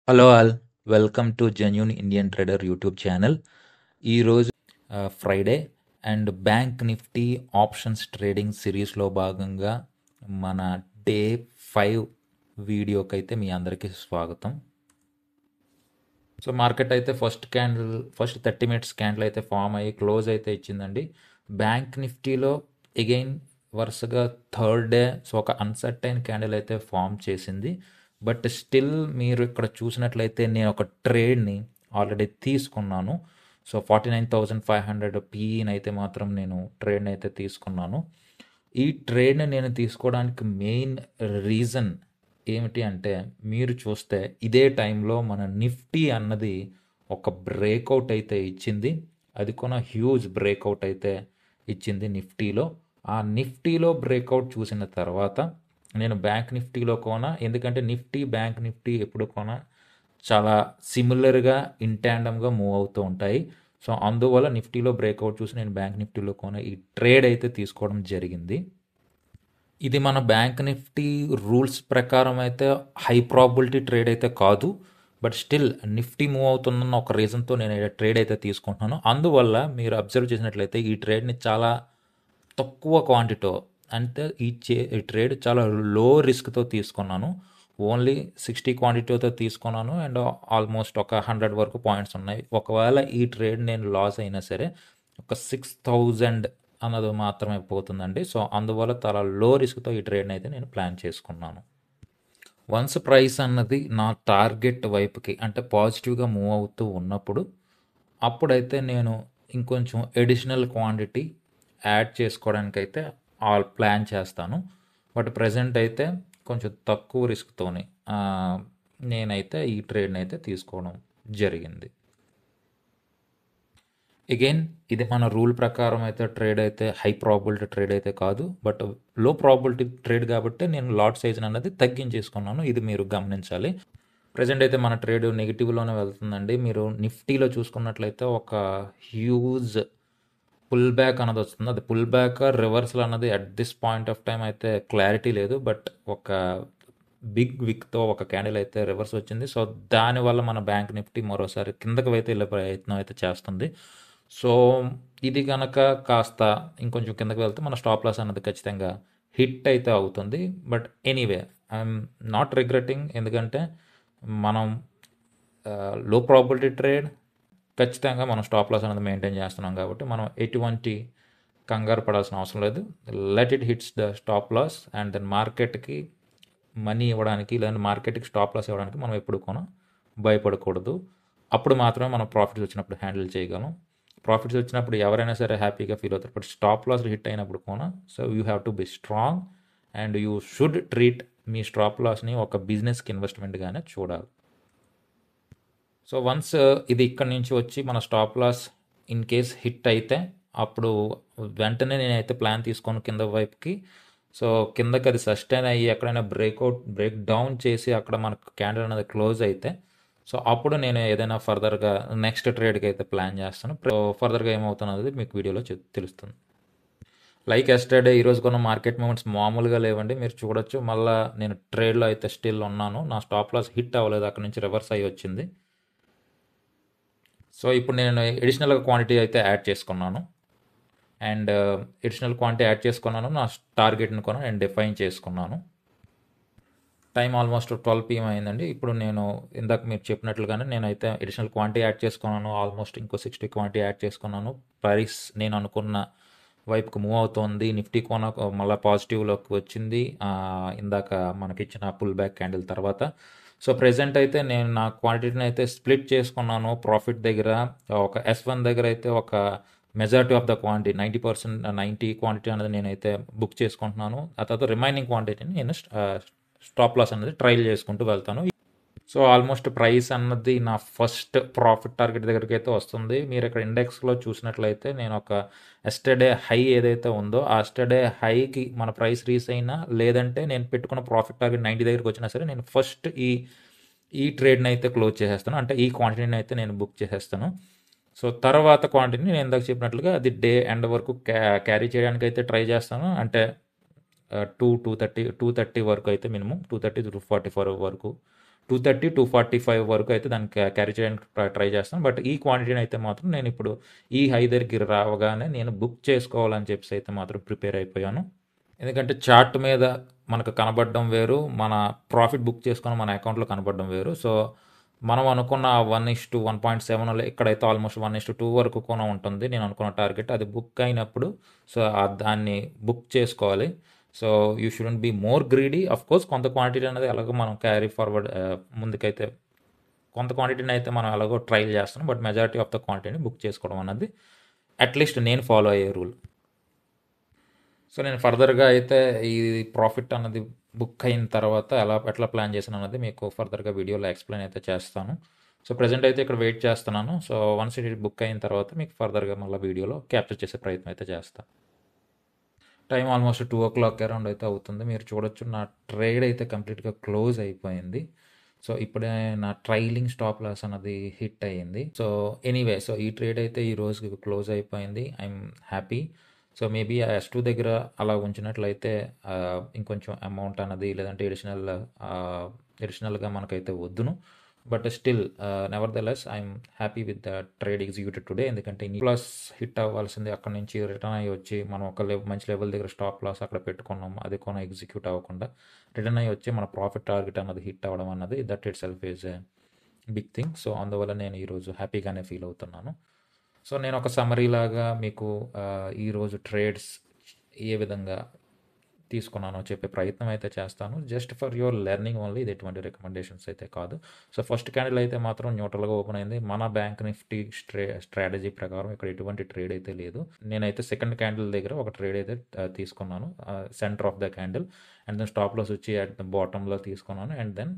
Hello all, welcome to genuine Indian trader YouTube channel. ఈరోజు Friday and Bank Nifty options trading సిరీస్లో భాగంగా మన day 5 వీడియోకి అయితే మీ అందరికీ స్వాగతం. సో మార్కెట్ అయితే ఫస్ట్ 30 మినిట్స్ క్యాండిల్ అయితే ఫామ్ అయ్యి క్లోజ్ అయితే ఇచ్చిందండి. బ్యాంక్ నిఫ్టీలో అగైన్ వరుసగా థర్డ్ డే సో ఒక అన్సర్టైన్ క్యాండిల్ అయితే ఫామ్ చేసింది. బట్ స్టిల్ మీరు ఇక్కడ చూసినట్లయితే నేను ఒక ట్రేడ్ని ఆల్రెడీ తీసుకున్నాను. సో 49,500 పీఈని అయితే మాత్రం నేను ట్రేడ్ని అయితే తీసుకున్నాను. ఈ ట్రేడ్ని నేను తీసుకోవడానికి మెయిన్ రీజన్ ఏమిటి అంటే, మీరు చూస్తే ఇదే టైంలో మన నిఫ్టీ అన్నది ఒక బ్రేక్అవుట్ అయితే ఇచ్చింది. అది కూడా హ్యూజ్ బ్రేక్అవుట్ అయితే ఇచ్చింది నిఫ్టీలో. ఆ నిఫ్టీలో బ్రేక్అవుట్ చూసిన తర్వాత నేను బ్యాంక్ నిఫ్టీలో కొన, ఎందుకంటే నిఫ్టీ బ్యాంక్ నిఫ్టీ ఎప్పుడు కొన చాలా సిమిలర్గా ఇంటాండమ్గా మూవ్ అవుతూ ఉంటాయి. సో అందువల్ల నిఫ్టీలో బ్రేక్అవుట్ చూసి నేను బ్యాంక్ నిఫ్టీలో కొన ఈ ట్రేడ్ అయితే తీసుకోవడం జరిగింది. ఇది మన బ్యాంక్ నిఫ్టీ రూల్స్ ప్రకారం అయితే హై ప్రాబిలిటీ ట్రేడ్ అయితే కాదు. బట్ స్టిల్ నిఫ్టీ మూవ్ అవుతుందన్న ఒక రీజన్తో నేను ట్రేడ్ అయితే తీసుకుంటున్నాను. అందువల్ల మీరు అబ్జర్వ్ చేసినట్లయితే ఈ ట్రేడ్ని చాలా తక్కువ క్వాంటిటీ, అంటే ఈ ట్రేడ్ చాలా లో రిస్క్తో తీసుకున్నాను. ఓన్లీ 60 క్వాంటిటీతో తీసుకున్నాను అండ్ ఆల్మోస్ట్ ఒక 100 వరకు పాయింట్స్ ఉన్నాయి. ఒకవేళ ఈ ట్రేడ్ నేను లాస్ అయినా సరే ఒక 6,000 అన్నది మాత్రమే పోతుందండి. సో అందువల్ల చాలా లో రిస్క్తో ఈ ట్రేడ్ని అయితే నేను ప్లాన్ చేసుకున్నాను. వన్స్ ప్రైస్ అన్నది నా టార్గెట్ వైపుకి అంటే పాజిటివ్గా మూవ్ అవుతూ ఉన్నప్పుడు అప్పుడైతే నేను ఇంకొంచెం ఎడిషనల్ క్వాంటిటీ యాడ్ చేసుకోవడానికి అయితే ప్లాన్ చేస్తాను. బట్ ప్రజెంట్ అయితే కొంచెం తక్కువ రిస్క్తోని నేనైతే ఈ ట్రేడ్ని అయితే తీసుకోవడం జరిగింది. అగైన్ ఇది మన రూల్ ప్రకారం అయితే ట్రేడ్ అయితే హై ప్రాబిలిటీ ట్రేడ్ అయితే కాదు, బట్ లో ప్రాబిలిటీ ట్రేడ్ కాబట్టి నేను లాట్ సైజ్ అనేది తగ్గించేసుకున్నాను. ఇది మీరు గమనించాలి. ప్రజెంట్ అయితే మన ట్రేడ్ నెగిటివ్లోనే వెళ్తుందండి. మీరు నిఫ్టీలో చూసుకున్నట్లయితే ఒక హ్యూజ్ పుల్ బ్యాక్ అన్నది వస్తుంది. అది పుల్ బ్యాక్ రివర్సల్ అన్నది at this point of time అయితే క్లారిటీ లేదు. బట్ ఒక బిగ్ విక్తో ఒక క్యాండిల్ అయితే రివర్స్ వచ్చింది. సో దానివల్ల మన బ్యాంక్ నిఫ్టీ మరోసారి కిందకు అయితే వెళ్ళే ప్రయత్నం అయితే చేస్తుంది. సో ఇది కనుక కాస్త ఇంకొంచెం కిందకి వెళ్తే మన స్టాప్ లాస్ అన్నది ఖచ్చితంగా హిట్ అయితే అవుతుంది. But anyway I'm not regretting, ఎందుకంటే మనం లో ప్రాబిలిటీ ట్రేడ్ ఖచ్చితంగా మనం స్టాప్ లాస్ అనేది మెయింటైన్ చేస్తున్నాం కాబట్టి మనం ఎటువంటి కంగారు పడాల్సిన అవసరం లేదు. Let it hits the stop loss and then మార్కెట్కి మనీ ఇవ్వడానికి లేదా మార్కెట్కి స్టాప్ లాస్ ఇవ్వడానికి మనం ఎప్పుడు కొన భయపడకూడదు. అప్పుడు మాత్రమే మనం ప్రాఫిట్స్ వచ్చినప్పుడు హ్యాండిల్ చేయగలం. ప్రాఫిట్స్ వచ్చినప్పుడు ఎవరైనా సరే హ్యాపీగా ఫీల్ అవుతారు. బట్ స్టాప్ లాస్ హిట్ అయినప్పుడు కొన, so you have to be strong and you should treat మీ స్టాప్ లాస్ని ఒక బిజినెస్కి ఇన్వెస్ట్మెంట్గానే చూడాలి. సో వన్స్ ఇది ఇక్కడ నుంచి వచ్చి మన stop loss in case hit అయితే అప్పుడు వెంటనే నేనైతే ప్లాన్ తీసుకొని కింద వైపుకి, సో కిందకి అది సస్టైన్ అయ్యి ఎక్కడైనా బ్రేక్ డౌన్ చేసి అక్కడ మనకు క్యాండిల్ అనేది క్లోజ్ అయితే, సో అప్పుడు నేను ఏదైనా ఫర్దర్గా నెక్స్ట్ ట్రేడ్కి అయితే ప్లాన్ చేస్తాను. ఫర్దర్గా ఏమవుతున్నది మీకు వీడియోలో తెలుస్తుంది. లైక్ ఎస్టర్డే ఈరోజు కొన్న మార్కెట్ మూమెంట్స్ మామూలుగా లేవండి, మీరు చూడొచ్చు. మళ్ళీ నేను ట్రేడ్లో అయితే స్టిల్ ఉన్నాను. నా స్టాప్ లాస్ హిట్ అవ్వలేదు, అక్కడ నుంచి రివర్స్ అయ్యి వచ్చింది. సో ఇప్పుడు నేను ఎడిషనల్గా క్వాంటిటీ అయితే యాడ్ చేసుకున్నాను అండ్ ఎడిషనల్ క్వాంటిటీ యాడ్ చేసుకున్నాను. నా టార్గెట్ని కూడా నేను డిఫైన్ చేసుకున్నాను. టైం ఆల్మోస్ట్ 12 PM అయిందండి. ఇప్పుడు నేను ఇందాక మీరు చెప్పినట్లుగానే నేనైతే ఎడిషనల్ క్వాంటిటీ యాడ్ చేసుకున్నాను. ఆల్మోస్ట్ ఇంకో 60 క్వాంటిటీ యాడ్ చేసుకున్నాను. ప్రైస్ నేను అనుకున్న వైపుకు మూవ్ అవుతోంది. నిఫ్టీ కోన మళ్ళీ పాజిటివ్లోకి వచ్చింది ఇందాక మనకిచ్చిన పుల్ బ్యాక్ క్యాండిల్ తర్వాత. సో ప్రెజెంట్ అయితే నేను నా క్వాంటిటీని అయితే స్ప్లిట్ చేసుకున్నాను. ప్రాఫిట్ దగ్గర ఒక S1 దగ్గర అయితే ఒక majority of the quantity 90 quantity అనేది నేనైతే బుక్ చేసుకుంటున్నాను. ఆ తర్వాత రిమైనింగ్ క్వాంటిటీని నేను స్టాప్ లాస్ అనేది ట్రైల్ చేసుకుంటూ వెళ్తాను. సో ఆల్మోస్ట్ ప్రైస్ అన్నది నా ఫస్ట్ ప్రాఫిట్ టార్గెట్ దగ్గరికి అయితే వస్తుంది. మీరు ఇక్కడ ఇండెక్స్లో చూసినట్లయితే నేను ఒక ఎస్టర్డే హై ఏదైతే ఉందో ఆ ఎస్టర్డే హైకి మన ప్రైస్ రీచ్ అయినా, లేదంటే నేను పెట్టుకున్న ప్రాఫిట్ టార్గెట్ 90 దగ్గరికి వచ్చినా సరే నేను ఫస్ట్ ఈ ట్రేడ్ని అయితే క్లోజ్ చేసేస్తాను. అంటే ఈ క్వాంటిటీని అయితే నేను బుక్ చేసేస్తాను. సో తర్వాత క్వాంటిటీని నేను ఇందాక చెప్పినట్లుగా అది డే ఎండ్ వరకు క్యారీ చేయడానికి అయితే ట్రై చేస్తాను. అంటే 230 వరకు అయితే మినిమం 230 to 244 వరకు 230, 245 వరకు అయితే దాన్ని క్యారీ చేయడానికి ట్రై చేస్తాను. బట్ ఈ క్వాంటిటీని అయితే మాత్రం నేను ఇప్పుడు ఈ హై దగ్గరికి రావగానే నేను బుక్ చేసుకోవాలని చెప్పేసి అయితే మాత్రం ప్రిపేర్ అయిపోయాను. ఎందుకంటే చార్ట్ మీద మనకు కనబడడం వేరు, మన ప్రాఫిట్ బుక్ చేసుకొని మన అకౌంట్లో కనబడడం వేరు. సో మనం అనుకున్న 1:1.7 ఇక్కడైతే ఆల్మోస్ట్ 1:2 వరకు కూడా ఉంటుంది నేను అనుకున్న టార్గెట్. అది బుక్ అయినప్పుడు సో దాన్ని బుక్ చేసుకోవాలి. So you shouldn't be more greedy. Of course కొంత క్వాంటిటీ అనేది ఎలాగో మనం క్యారీ ఫార్వర్డ్ ముందుకైతే కొంత క్వాంటిటీని అయితే మనం ఎలాగో ట్రైల్ చేస్తున్నాం. బట్ మెజారిటీ ఆఫ్ ద క్వాంటిటీని బుక్ చేసుకోవడం అన్నది అట్లీస్ట్ నేను ఫాలో అయ్యే రూల్. సో నేను ఫర్దర్గా అయితే ఈ ప్రాఫిట్ అన్నది బుక్ అయిన తర్వాత ఎట్లా ప్లాన్ చేశాను అన్నది మీకు ఫర్దర్గా వీడియోలో ఎక్స్ప్లెయిన్ అయితే చేస్తాను. సో ప్రజెంట్ అయితే ఇక్కడ వెయిట్ చేస్తున్నాను. సో వన్స్ ఇది బుక్ అయిన తర్వాత మీకు ఫర్దర్గా మళ్ళీ వీడియోలో క్యాప్చర్ చేసే ప్రయత్నం అయితే చేస్తాను. టైం ఆల్మోస్ట్ 2 o'clock అరౌండ్ అయితే అవుతుంది. మీరు చూడొచ్చు నా ట్రేడ్ అయితే కంప్లీట్గా క్లోజ్ అయిపోయింది. సో ఇప్పుడే నా ట్రైలింగ్ స్టాప్ లాస్ అన్నది హిట్ అయ్యింది. సో ఎనీవే సో ఈ ట్రేడ్ అయితే ఈ రోజుకి క్లోజ్ అయిపోయింది. I'm happy. సో మేబీ ఆ S2 దగ్గర అలా ఉంచినట్లయితే ఇంకొంచెం అమౌంట్ అన్నది లేదంటే ఎడిషనల్గా మనకైతే వద్దును. But still nevertheless I'm happy with the trade executed today. ఎందుకంటే ప్లస్ హిట్ అవ్వాల్సింది అక్కడ నుంచి రిటర్న్ అయ్యి వచ్చి మనం ఒక మంచి లెవెల్ దగ్గర స్టాప్ లాస్ అక్కడ పెట్టుకున్నాం, అది కూడా ఎగ్జిక్యూట్ అవ్వకుండా రిటర్న్ అయ్యి వచ్చి మన ప్రాఫిట్ టార్గెట్ అన్నది హిట్ అవ్వడం అన్నది that itself is a big thing. So అందువల్ల నేను ఈరోజు హ్యాపీగానే ఫీల్ అవుతున్నాను. సో నేను ఒక సమరీ లాగా మీకు ఈరోజు ట్రేడ్స్ ఏ విధంగా తీసుకున్నానో చెప్పే ప్రయత్నం అయితే చేస్తాను. Just for your learning only, ఇది ఎటువంటి రికమెండేషన్స్ అయితే కాదు. సో ఫస్ట్ క్యాండిల్ అయితే మాత్రం న్యూట్రల్గా ఓపెన్ అయింది. మన బ్యాంక్ నిఫ్టీ స్ట్రాటజీ ప్రకారం ఇక్కడ ఎటువంటి ట్రేడ్ అయితే లేదు. నేనైతే సెకండ్ క్యాండిల్ దగ్గర ఒక ట్రేడ్ అయితే తీసుకున్నాను, centre of the candle. And then stop loss వచ్చి అట్ ద బాటంలో తీసుకున్నాను. అండ్ దెన్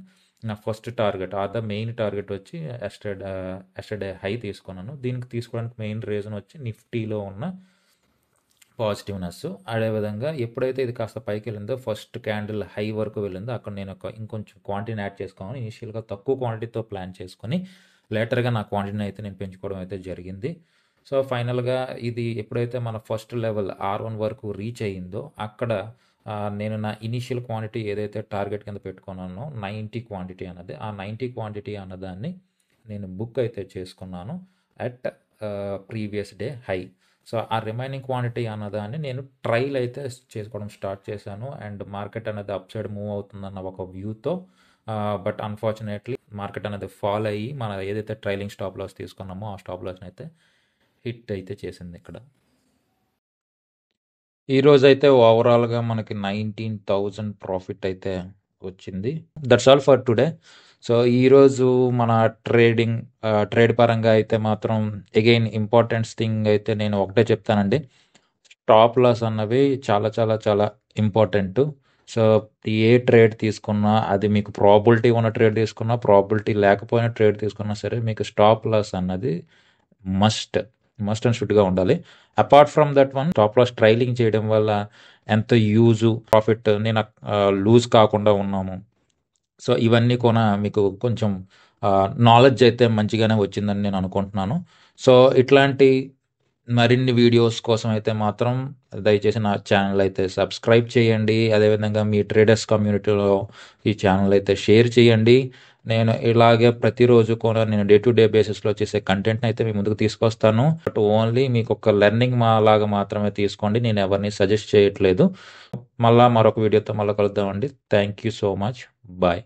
నా first target the main target వచ్చి ఎస్టర్డే హై తీసుకున్నాను. దీనికి తీసుకోవడానికి మెయిన్ రీజన్ వచ్చి నిఫ్టీలో ఉన్న పాజిటివ్నెస్. అదేవిధంగా ఎప్పుడైతే ఇది కాస్త పైకి వెళ్ళిందో ఫస్ట్ క్యాండిల్ హై వరకు వెళ్ళిందో అక్కడ నేను ఇంకొంచెం క్వాంటిటీని యాడ్ చేసుకోవాలి. ఇనిషియల్గా తక్కువ క్వాంటిటీతో ప్లాన్ చేసుకొని లేటర్గా నా క్వాంటిటీని అయితే నేను పెంచుకోవడం అయితే జరిగింది. సో ఫైనల్గా ఇది ఎప్పుడైతే మన ఫస్ట్ లెవెల్ R1 వరకు రీచ్ అయ్యిందో అక్కడ నేను నా ఇనిషియల్ క్వాంటిటీ ఏదైతే టార్గెట్ కింద పెట్టుకున్నానో 90 క్వాంటిటీ అన్నది, ఆ 90 క్వాంటిటీ అన్నదాన్ని నేను బుక్ అయితే చేసుకున్నాను at previous day high. So ఆ రిమైనింగ్ క్వాంటిటీ అన్నదాన్ని నేను ట్రైల్ అయితే చేసుకోవడం స్టార్ట్ చేశాను. అండ్ మార్కెట్ అనేది అప్ సైడ్ మూవ్ అవుతుందన్న ఒక వ్యూతో, బట్ అన్ఫార్చునేట్లీ మార్కెట్ అనేది ఫాల్ అయ్యి మన ఏదైతే ట్రైలింగ్ స్టాప్ లాస్ తీసుకున్నామో ఆ స్టాప్ లాస్ని అయితే హిట్ అయితే చేసింది ఇక్కడ. ఈరోజు అయితే ఓవరాల్గా మనకి 19,000 ప్రాఫిట్ అయితే వచ్చింది. That's all for today. So ఈరోజు మన ట్రేడ్ పరంగా అయితే మాత్రం అగైన్ ఇంపార్టెంట్ థింగ్ అయితే నేను ఒకటే చెప్తానండి, స్టాప్ లాస్ అన్నవి చాలా చాలా చాలా ఇంపార్టెంట్. సో ఏ ట్రేడ్ తీసుకున్నా, అది మీకు ప్రాబిలిటీ ఉన్న ట్రేడ్ తీసుకున్నా, ప్రాబిలిటీ లేకపోయిన ట్రేడ్ తీసుకున్నా సరే, మీకు స్టాప్ లాస్ అన్నది మస్ట్ అండ్ షుడ్గా ఉండాలి. Apart from that one, stop loss trailing చేయడం వల్ల ఎంత యూజు, ప్రాఫిట్ నేను లూజ్ కాకుండా ఉన్నాము. సో ఇవన్నీ కూడా మీకు కొంచెం నాలెడ్జ్ అయితే మంచిగానే వచ్చిందని నేను అనుకుంటున్నాను. సో ఇట్లాంటి మరిన్ని వీడియోస్ కోసం అయితే మాత్రం దయచేసి నా ఛానల్ అయితే సబ్స్క్రైబ్ చేయండి. అదేవిధంగా మీ ట్రేడర్స్ కమ్యూనిటీలో ఈ ఛానల్ అయితే షేర్ చేయండి. నేను ఇలాగే ప్రతిరోజు కూడా నేను డే టు డే బేసిస్లో చేసే కంటెంట్ని అయితే మీ ముందుకు తీసుకొస్తాను. బట్ ఓన్లీ మీకు ఒక లెర్నింగ్ లాగా మాత్రమే తీసుకోండి, నేను ఎవరిని సజెస్ట్ చేయట్లేదు. మళ్ళీ మరొక వీడియోతో మళ్ళీ కలుద్దామండి. Thank you so much. Bye.